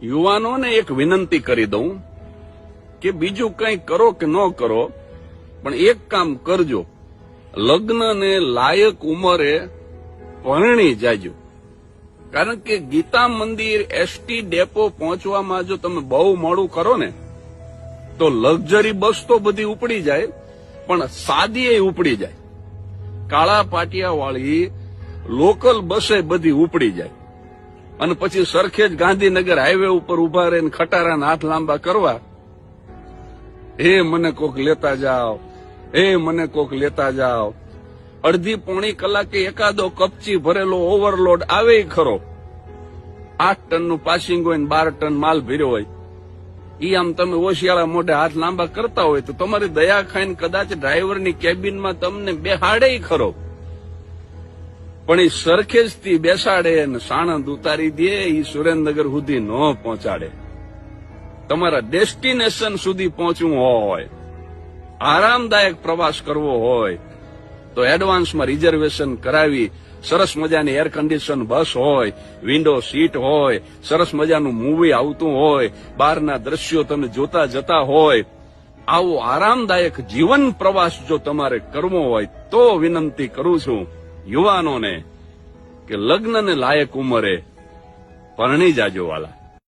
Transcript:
યુવાનોને એક વિનંતી કરી દઉં કે બીજું કંઈ કરો કે ન કરો, પણ એક કામ કરજો, લગ્નને લાયક ઉંમરે પરણી જાજો. કારણ કે ગીતા મંદિર એસટી ડેપો પહોંચવામાં જો તમે બહુ મોડું કરો ને તો લક્ઝરી બસ તો બધી ઉપડી જાય, પણ સાદી એ ઉપડી જાય. કાળા પાટિયા વાળી લોકલ બસે બધી ઉપડી જાય અને પછી સરખેજ ગાંધીનગર હાઈવે ઉપર ઉભા રહીને ખટારાના હાથ લાંબા કરવા, એ મને કોક લેતા જાઓ, એ મને કોક લેતા જાઓ. અડધી પોણી કલાકે એકાદો કપચી ભરેલો ઓવરલોડ આવે ખરો, 8 ટનનું પાસિંગ હોય ને 12 ટન માલ ભર્યો હોય, ઈ આમ તમે ઓશિયાળા મોઢે હાથ લાંબા કરતા હોય તો તમારી દયા ખાઈને કદાચ ડ્રાઈવરની કેબિનમાં તમને બેહાડે ખરો, પણ એ સરખેજથી બેસાડે ને સાણંદ ઉતારી દે, એ સુરેન્દ્રનગર સુધી ન પહોંચાડે. તમારા ડેસ્ટિનેશન સુધી પહોંચવું હોય, આરામદાયક પ્રવાસ કરવો હોય તો એડવાન્સમાં રિઝર્વેશન કરાવી, સરસ મજાની એર કન્ડિશન બસ હોય, વિન્ડો સીટ હોય, સરસ મજાનું મૂવી આવતું હોય, બહારના દ્રશ્યો તમે જોતા જતા હોય, આવો આરામદાયક જીવન પ્રવાસ જો તમારે કરવો હોય તો વિનંતી કરું છું યુવાનોને કે લગ્નને લાયક ઉંમરે પરણી જાજો વાલા.